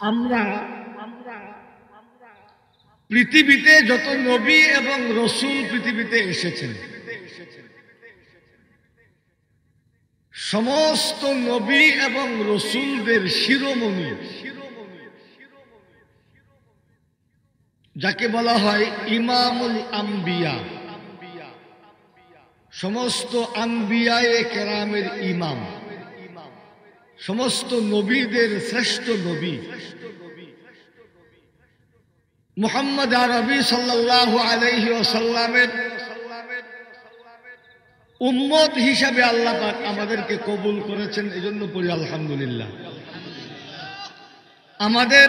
আমরা পৃথিবীতে যত নবী এবং রসুল পৃথিবীতে এসেছেন, সমস্ত নবী এবং রসুলদের শিরোমণি যাকে বলা হয় ইমামুল আম্বিয়া, সমস্ত আম্বিয়ায়ে কেরামের ইমাম, সমস্ত নবীদের শ্রেষ্ঠ নবী মুহাম্মদ আরবি সাল্লাল্লাহু আলাইহি ওয়াসাল্লামের উম্মত হিসাবে আল্লাহ পাক আমাদেরকে কবুল করেছেন। এজন্য পড়ি আলহামদুলিল্লাহ। আমাদের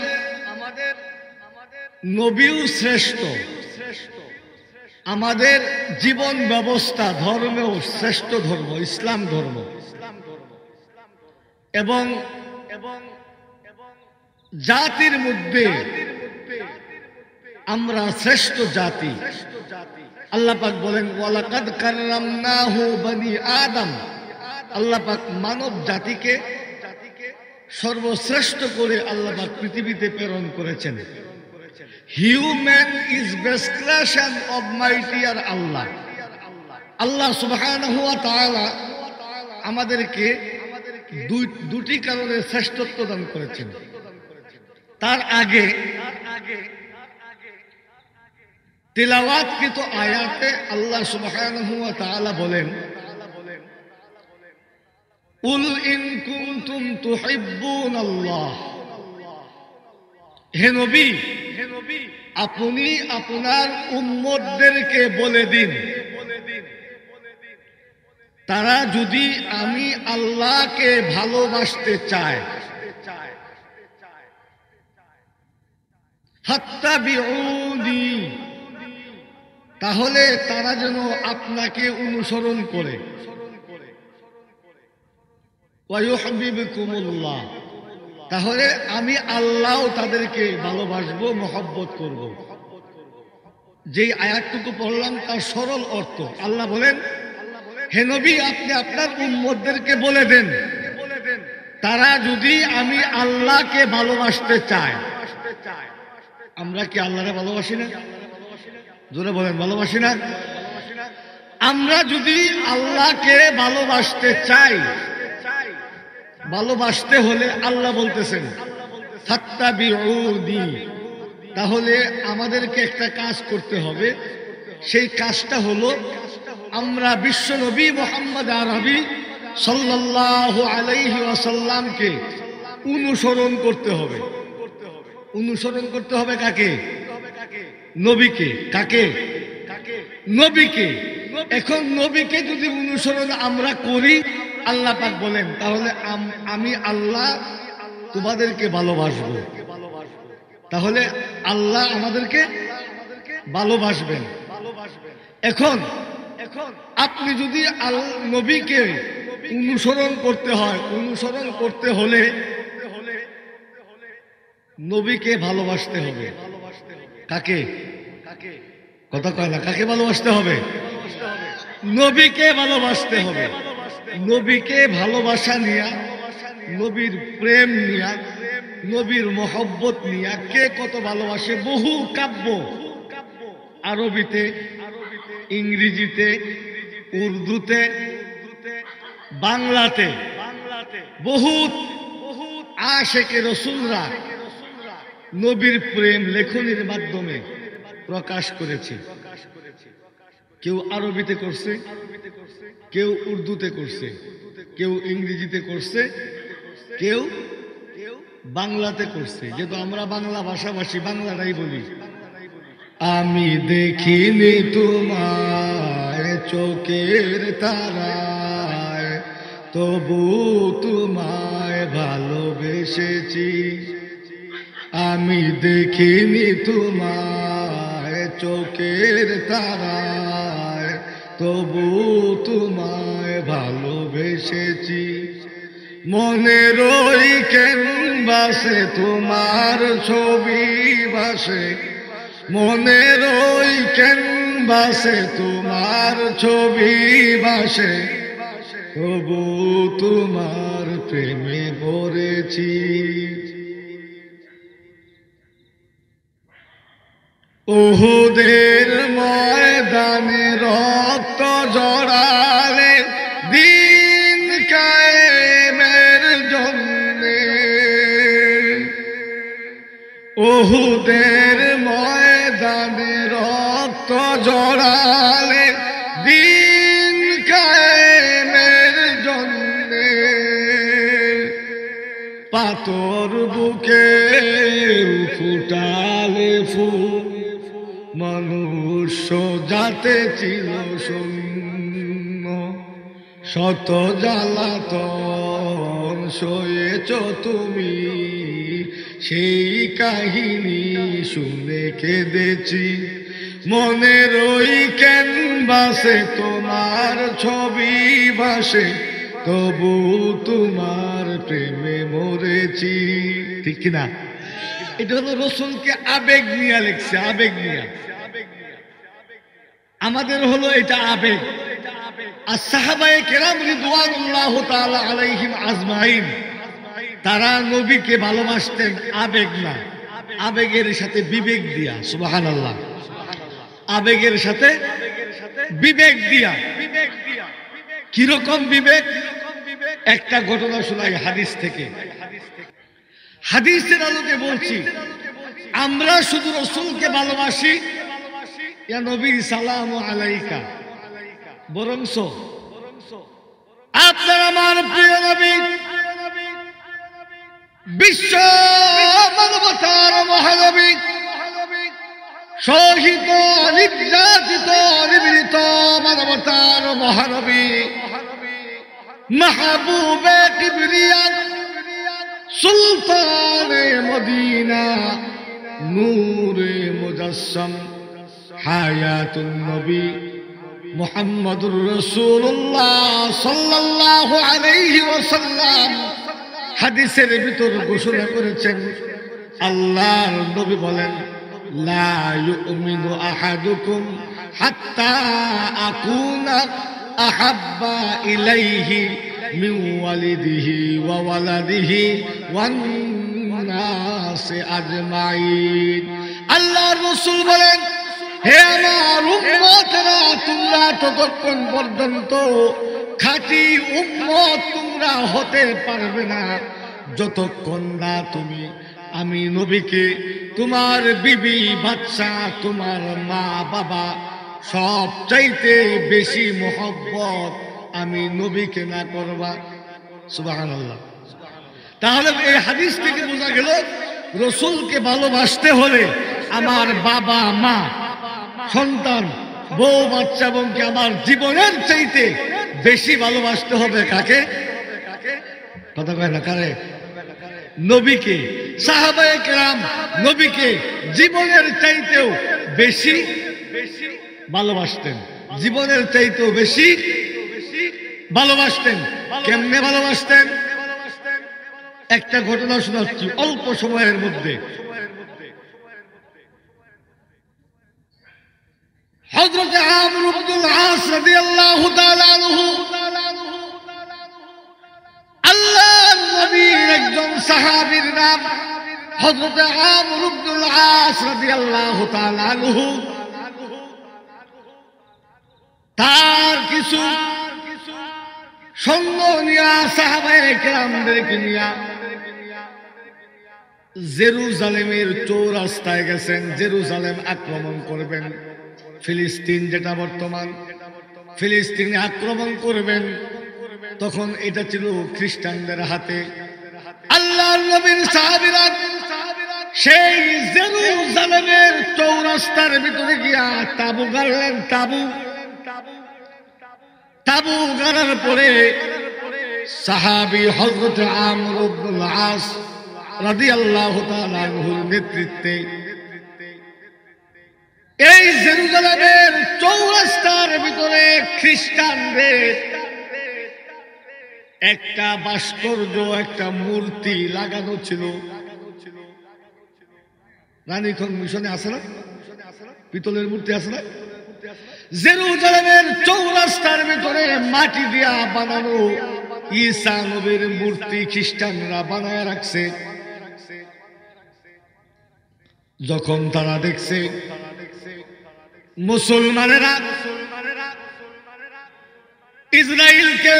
নবীও শ্রেষ্ঠ, আমাদের জীবন ব্যবস্থা ধর্মেও শ্রেষ্ঠ ধর্ম ইসলাম ধর্ম, এবং জাতির মধ্যে আমরা শ্রেষ্ঠ জাতি। আল্লাহ পাক বলেন ওয়ালাকাদ কাররামনাহু বনি আদম, আল্লাহ পাক মানব জাতিকে সর্বশ্রেষ্ঠ করে আল্লাহ পাক পৃথিবীতে প্রেরণ করেছেন। Human is best creation of mightier Allah. আল্লাহ সুবহানাহু ওয়া তাআলা আমাদেরকে দুটি কারণে শ্রেষ্ঠত্ব দান করেছেন। তার আগে তিলাওয়াতকৃত আয়াতে আল্লাহ সুবহানাহু ওয়া তাআলা বলেন কুল ইন কুনতুম তুহিব্বুনাল্লাহ, হে নবী আপনি আপনার উম্মতদেরকে বলে দিন, তারা যদি আমি আল্লাহকে ভালোবাসতে চায় ফাত্তাবিউনি, তাহলে তারা যেন আপনাকে অনুসরণ করে। ওয়া ইউহিব্বুকুমুল্লাহ, তাহলে আমি আল্লাহ তাদেরকে ভালোবাসবো, মহব্বত করব। যেই আয়াতটুকু পড়লাম তার সরল অর্থ, আল্লাহ বলেন হে নবী আপনি আপনার উম্মতদেরকে বলে দেন, তারা যদি আমি আল্লাহকে ভালোবাসতে চায়। আমরা কি আল্লাহরে ভালোবাসি না? জোরে বলেন ভালোবাসি না? আমরা যদি আল্লাহকে ভালোবাসতে চাই, ভালোবাসতে হলে আল্লাহ বলতেছেন ফাত্তাবিউনি, তাহলে আমাদেরকে একটা কাজ করতে হবে। সেই কাজটা হলো আমরা বিশ্ব নবী মুহাম্মদ আরবি সাল্লাল্লাহু আলাইহি ওয়াসাল্লামকে অনুসরণ করতে হবে। অনুসরণ করতে হবে কাকে? নবীকে। কাকে? নবীকে। এখন নবীকে যদি অনুসরণ আমরা করি, আল্লাহ পাক বলেন তাহলে আমি আল্লাহ তোমাদেরকে ভালোবাসবো। তাহলে আল্লাহ আমাদেরকে ভালোবাসবেন। এখন আপনি যদি নবীকে অনুসরণ করতে হয়, অনুসরণ করতে হলে নবীকে ভালোবাসতে হবে। কাকে? কথা কয় না, কাকে ভালোবাসতে হবে? নবীকে ভালোবাসতে হবে। নবীকে ভালোবাসা নিয়া, নবীর প্রেম নিয়া, নবীর মহব্বত নিয়া কে কত ভালোবাসে। বহু কাব্য আরবিতে, ইংরেজিতে, উর্দুতে, বাংলাতে বহুত আশিকে রাসূলরা নবীর প্রেম লেখনীর মাধ্যমে প্রকাশ করেছে। কেউ আরবিতে করছে, কেউ উর্দুতে করছে, কেউ ইংরেজিতে করছে, কেউ বাংলাতে করছে। যেহেতু আমরা বাংলা ভাষাভাষী, বাংলাটাই বলি। আমি দেখিনি তোমায় চোখের তারায়, তবু তোমায় ভালোবেসেছি। আমি দেখিনি তোমায় চোখের তারায়, তবু তোমায় ভালোবেসেছি। মনের ওই ক্যানভাসে তোমার ছবি ভাসে, মনের ওই ক্যানভাসে তোমার ছবি ভাসে, তবু তোমার প্রেমে পড়েছি। উহুদের ময়দানে রক্ত জড়ালে দিন কায়েমের জন্যে, উহুদের ময়দানে রক্ত জড়ালে দিন কায়েমের জন্যে, পাথর বুকে ফুটালে ফুল মনুষ্য জাতে ছিল শূন্য, শত জ্বালাতন সয়েছ তুমি, সেই কাহিনী শুনে কেঁদেছি। মনের ওই ক্যানভাসে তোমার ছবি ভাসে, তবু তোমার প্রেমে মরেছি। ঠিক কিনা? এটা হলো রসুলকে আবেগ নিয়ে লিখছে, আবেগ নিয়ে। আমাদের হলো এটা আবেগ। আর সাহাবায়ে কেরাম রিদওয়ানুল্লাহ তাআলা আলাইহিম আজমাইন, তারা নবীকে ভালোবাসতেন আবেগ না, আবেগের সাথে বিবেক দিয়া। সুবহানাল্লাহ। আবেগের সাথে বিবেক দিয়া। কিরকম বিবেক? একটা ঘটনা শোনাই হাদিস থেকে। হাদিসের আলোকে বলছি, আমরা শুধু রসুলকে ভালোবাসি, ইয়া নবী সালামু আলাইকা, বরংস আপনার আমার প্রিয় নবী বিশ্ব মানবতার মহানবী, শহীদ নির্যাতিত নিপীড়িত মানবতার মহানবী, মাহবুবে কিবরিয়া, সুলতানে মদিনা, নূরে মুজাসসাম, হায়াতুন নবী মুহাম্মদুর রাসূলুল্লাহ সাল্লাল্লাহু আলাইহি ওয়াসাল্লাম হাদিসের ভিতর ঘোষণা করেছেন, আল্লাহর নবী বলেন, লা ইউমিনু আহাদুকুম হাত্তা আকুনা আহাব্বা ইলাইহি মিন ওয়ালিদিহি ওয়া ওয়ালাদিহি ওয়ান নাসি আজমাইন। আল্লাহর রাসূল বলেন, হে আমার উম্মতরা, তোমরা ততক্ষণ পর্যন্ত খাঁটি উম্মত তোমরা হতে পারবে না যতক্ষণ না তুমি আমি নবীকে তোমার বিবি বাচ্চা তোমার মা বাবা সব চাইতে বেশি মোহব্বত আমি নবীকে না করবা। সুবহানাল্লাহ। তাহলে এই হাদিস থেকে বোঝা গেল, রসুলকে ভালোবাসতে হলে আমার বাবা মা সন্তান বউ বাচ্চা এবং আমার জীবনের চাইতে বেশি ভালোবাসতে হবে কাকে? কথা কয় না, কারে? নবীকে। সাহাবায়ে কেরাম নবীকে জীবনের চাইতেও বেশি ভালোবাসতেন, জীবনের চাইতেও বেশি ভালোবাসতেন। কেমনে ভালোবাসতেন? একটা ঘটনা শোনাচ্ছি অল্প সময়ের মধ্যে। হযরত আমর ইবনুল আস রাদিয়াল্লাহু তাআলা আনহু আল্লাহর নবীর একজন সাহাবীর নাম হযরত আমর ইবনুল আস রাদিয়াল্লাহু তাআলা আনহু। তার কিছু সৈন্য নিয়া সাহাবায়ে কেরামদেরকে নিয়া জেরুজালেমের চৌরাস্তায় গেছেন। জেরুজালেম আক্রমণ করবেন, ফিলিস্তিন যেটা বর্তমান, ফিলিস্তিনে আক্রমণ করবেন। তখন এটা ছিল খ্রিস্টানদের হাতে। আল্লাহর নবীর সাহাবীরা সেই জেরুজালেমের চৌরাস্তার ভিতরে গিয়া তাবু গাড়লেন। তাবু গাড়ার পরে সাহাবী হযরত আমর ইবনুল আস রাদিয়াল্লাহু তাআলা আনহুর নেতৃত্বে এই জেরুজালেমের চৌরাস্তার ভিতরে খ্রিস্টানদের একটা ভাস্কর্য, একটা মূর্তি লাগানো ছিল। রানীগঞ্জ মিশনে আছে না পিতলের মূর্তি আছে না? জেরুজালেমের চৌরাস্তার ভিতরে মাটি দিয়া বানানো ঈসা নবীর মূর্তি খ্রিস্টানরা বানায় রাখছে। যখন তারা দেখছে মুসলমানেরা ইসরায়েলকে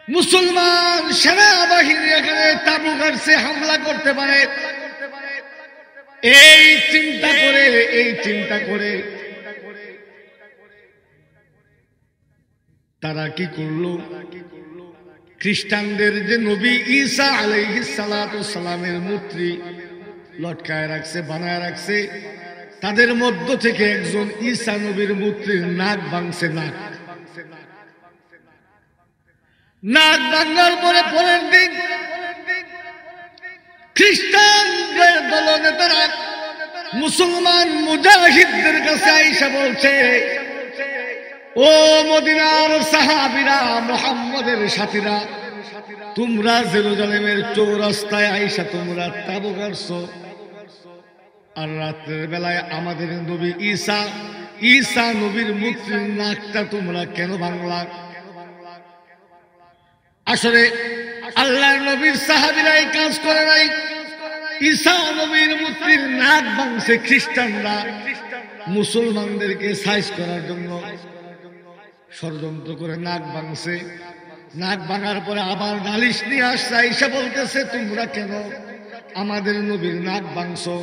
মুসলমান সেনাবাহিনী এখানে তাবু গাড়ছে হামলা করতে পারে এই চিন্তা করে তারা কি করলো? খ্রিস্টানদের যে নবী ঈসা আলাইহিস সালাতু সালামের মূর্তি লটকায় রাখছে, বানায় রাখছে, তাদের মধ্য থেকে একজন ঈসা নবীর মূর্তির নাক ভাঙছে। নাক ভাঙার পরে পরের দিন খ্রিস্টানদের দলনেতারা মুসলমান মুজাহিদদের কাছে আইসা বলছে, ও মদিনার সাহাবীরা, মুহাম্মদের সাথীরা, তোমরা জেরুজালেমের চৌরাস্তায় আইসা তোমরা তাবু গাড়ছো, আর রাতের বেলায় আমাদের নবী ঈসা নবীর মূর্তির নাকটা তোমরা কেন ভাঙলা? আসলে আল্লাহর নবীর সাহাবীরা এই কাজ করে নাই, ঈসা নবীর মূর্তির নাক ভাঙছে খ্রিস্টানরা মুসলমানদেরকে সাইজ করার জন্য ষড়যন্ত্র করে নাক ভাঙছে। নাক ভাঙার পরে আবার নালিশ নিয়ে আসছে, ঈসা বলতেছে, তোমরা কেন আমাদের নবীর নাক ভাঙছো?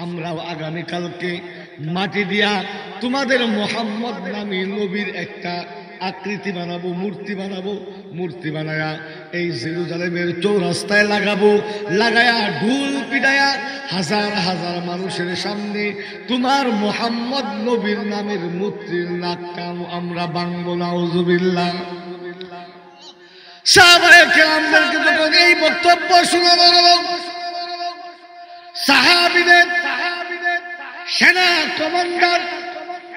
আমরাও আগামীকালকে মাটি দিয়া তোমাদের মুহাম্মদ নামী নবীর একটা আকৃতি বানাবো, মূর্তি বানায়া এই জেরুজালেমের চৌরাস্তায় লাগাবো, লাগায়া ঢুল পিটায়া হাজার হাজার মানুষের সামনে তোমার মুহাম্মদ নবীর নামের মূর্তির নাকটা আমরা ভাঙবো। নাউজুবিল্লাহ। সাহাবায়ে কেরামদেরকে যখন এই বক্তব্য শোনানো হলো, সাহাবীদের সেনা কমান্ডার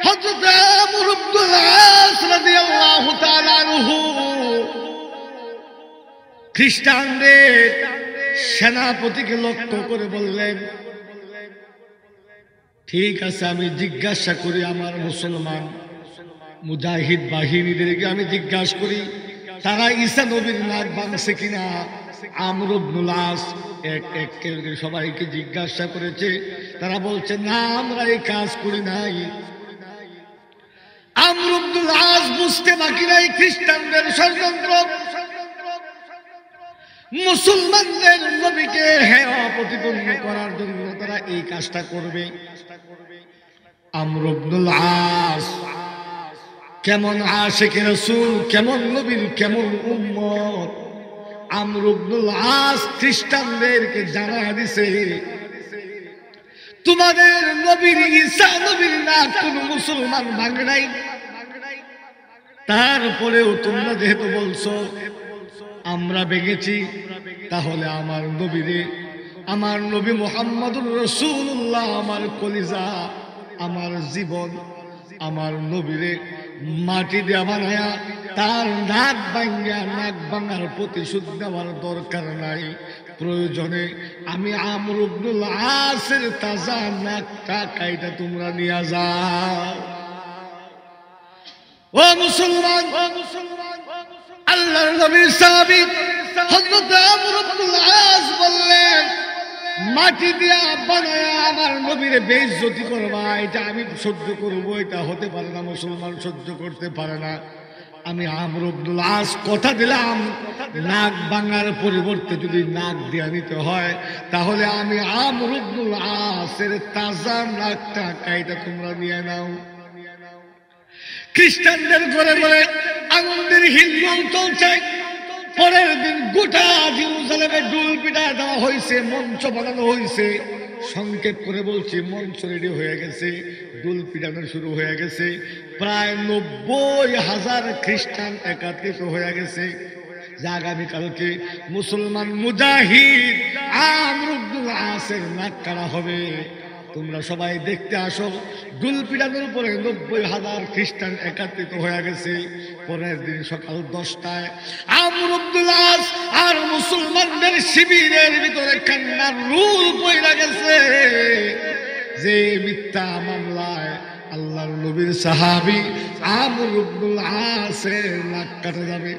হযরত আমর ইবনুল আস রাদিয়াল্লাহু তাআলা আনহু খ্রিস্টানদের সেনাপতিকে লক্ষ্য করে বললেন, ঠিক আছে, আমি জিজ্ঞাসা করি আমার মুসলমান মুজাহিদ বাহিনীদেরকে আমি জিজ্ঞাসা করি তারা ঈসা নবীর নাক ভাঙছে কিনা। আমর ইবনুল আস এক করে সবাইকে জিজ্ঞাসা করেছে, তারা বলছে, না, আমরা এই কাজ করি নাই। আমর ইবনুল আস বুঝতে বাকি নাই খ্রিস্টানদের ষড়যন্ত্র, মুসলমানদের নবীকে হেয় প্রতিপন্ন করার জন্য তারা এই কাজটা করবে। আমর ইবনুল আস কেমন আশিকে রাসূল, কেমন নবীর কেমন উম্মত, আমর ইবনুল আস খ্রিস্টানদেরকে জানায়া দিছে, তোমাদের নবীর ঈসা নবীর নাক কোন মুসলমান ভাঙে নাই, তারপরেও তোমরা যেহেতু বলছো আমরা ভেঙেছি, তাহলে আমার নবী মুহাম্মদুর রাসূলুল্লাহ, আমার কলিজা, আমার জীবন, আমার নবীরে মাটি দিয়া বানায়া তার নাক ভাঙার প্রতিশোধ নেওয়ার দরকার নাই। প্রয়োজনে আমি আমর ইবনুল আসের তাজা নাকটা কাইটা তোমরা নিয়ে যাও। ও মুসলমান, আল্লাহর নবীর সাহাবী হযরত আমর ইবনুল আস বললেন, মাটি দিয়া বানায়া আমার নবীরে বেইজ্জতি করবা, এটা আমি সহ্য করবো? এটা হতে পারে না, মুসলমান সহ্য করতে পারে না। আমি আমর ইবনুল আস কথা দিলাম, নাক ভাঙার পরিবর্তে যদি নাক দিয়া নিতে হয় তাহলে আমি আমর ইবনুল আসের তাজা নাকটা কাইটা তোমরা নিয়ে নাও। খ্রিস্টানদের ঘরে ঘরে আনন্দের হিল্লোল চলছে। পরের দিন গোটা জেরুজালেমে ঢোল পিটা দেওয়া হয়েছে, মঞ্চ বানানো হয়েছে। সংক্ষেপ করে বলছি, মঞ্চ রেডি হয়ে গেছে, ঢোল পিটানো শুরু হয়ে গেছে। প্রায় ৯০,০০০ খ্রিস্টান একত্রিত হয়ে গেছে। যে আগামীকালকে মুসলমান মুজাহিদ আমর ইবনুল আসের নাক কাটা হবে। তোমরা সবাই দেখতে আসো। ঢোল পিটানোর উপরে ৯০,০০০ খ্রিস্টান একত্রিত হয়ে গেছে। পরের দিন সকাল ১০টায় আমর ইবনুল আস আর মুসলমানদের শিবিরের ভিতরে কান্নার রুল পইরা গেছে যে মিথ্যা মামলায় আল্লাহর নবীর সাহাবী আমর ইবনুল আসের নাক কাটা যাবে।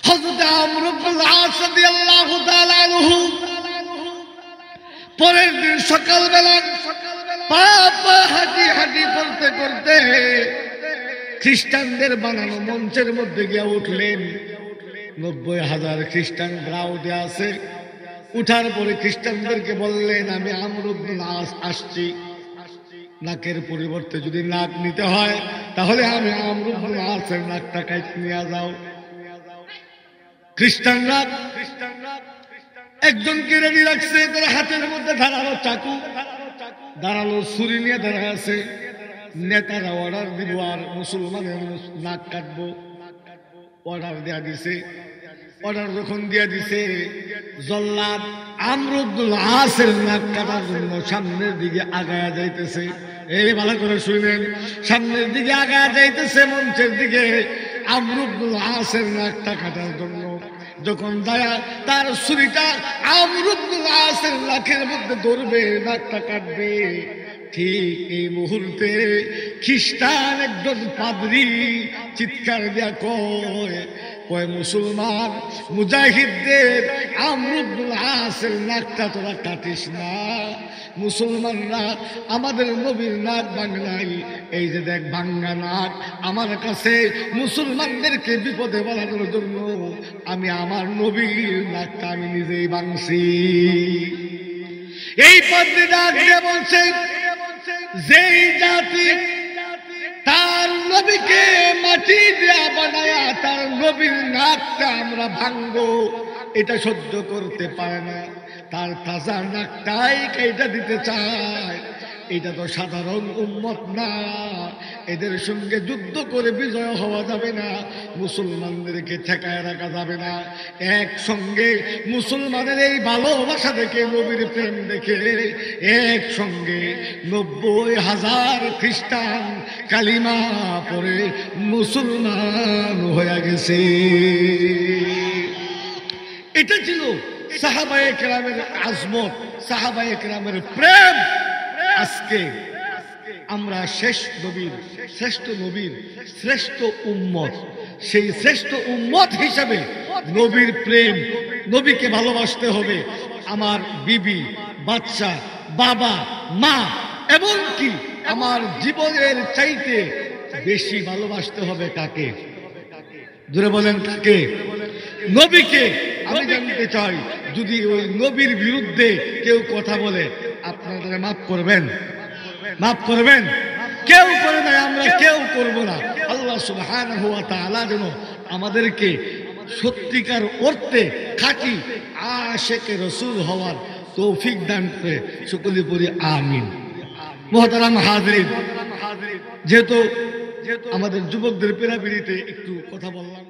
হযরত আমর ইবনুল আস রাদিয়াল্লাহু তাআলা আনহু পরের দিন সকালবেলা পা পা হাঁটি হাঁটি করতে করতে খ্রিস্টানদের বানানো মঞ্চের মধ্যে গিয়ে উঠলেন। 90,000 খ্রিস্টান গ্রাউন্ডে আছে। উঠার পরে খ্রিস্টানদেরকে বললেন, আমি আমর ইবনুল আস আসছি, নাকের পরিবর্তে যদি নাক নিতে হয় তাহলে আমি আমর ইবনুল আসের নাকটা কাইটে নিয়ে যাও। খ্রিস্টানরা একজনকে রেডি রাখছে, তার হাতের মধ্যে ধারালো চাকু, ধারালো ছুরি নিয়ে দাঁড়া আছে। নেতারা অর্ডার দিব আর মুসলমানের নাক কাটবো, অর্ডার দেয়া দিছে। অর্ডার যখন দিয়া দিছে, জল্লাদ আমর ইবনুল আসের নাক কাটার জন্য সামনের দিকে আগায়া যাইতেছে। এই ভালো করে শুনেন, সামনের দিকে আগায়া যাইতেছে মঞ্চের দিকে আমর ইবনুল আসের নাকটা কাটার জন্য। যখন দায়া তার ছুরিটা আমর ইবনুল আসের নাকের মধ্যে ধরবে, নাকটা কাটবে, ঠিক এই মুহূর্তে খ্রিস্টান একজন পাদ্রী চিৎকার দিয়া কয়, মুসলমান মুজাহিদদের আমর ইবনুল আসের নাকটা তোরা কাটিস না। মুসলমানরা আমাদের নবীর নাক ভাঙে নাই, এই যে দেখ ভাঙ্গা নাক। আমার কাছে মুসলমানদেরকে বিপদে বলানোর জন্য আমি আমার নবীর নাকটা আমি নিজেই ভাঙছি। এই পদ্ধতি ডাক দিয়ে বলছে, যেই জাতি তার নবীকে মাটি দিয়া বানায়া তার নবীর নাকটা আমরা ভাঙবো, এটা সহ্য করতে পারে না, তার তাজা নাকটাই কেটে দিতে চায়। এটা তো সাধারণ উম্মত না, এদের সঙ্গে যুদ্ধ করে বিজয় হওয়া যাবে না, মুসলমানদেরকে ঠেকায় রাখা যাবে না। একসঙ্গে মুসলমানের এই ভালোবাসা দেখে, নবীর প্রেম দেখে একসঙ্গে 90,000 খ্রিস্টান কালিমা পড়ে মুসলমান হয়ে গেছে। এটা ছিল সাহাবায়ে কেরামের আজমত, সাহাবায়ে কেরামের প্রেম। আজকে আমরা শ্রেষ্ঠ নবীর শ্রেষ্ঠ উম্মত, সেই শ্রেষ্ঠ উম্মত হিসাবে নবীর প্রেম, নবীকে ভালোবাসতে হবে। আমার বিবি, বাচ্চা, বাবা, মা, এমনকি আমার জীবনের চাইতে বেশি ভালোবাসতে হবে কাকে? জোরে বলেন কাকে? নবীকে। আমি জানতে চাই, যদি ওই নবীর বিরুদ্ধে কেউ কথা বলে আপনারা মাফ করবেন? মাফ করবেন? কেউ করে নাই, আমরা কেউ করব না। আল্লাহ সুবহানাহু ওয়া তাআলা যেন আমাদেরকে সত্যিকার অর্থে খাঁটি আশিকে রাসূল হওয়ার তৌফিক দান করে। সকলে পড়ি আমিন। মুহতারাম হাজিরিন, যেহেতু আমাদের যুবকদের পেরাপিরিতে একটু কথা বললাম।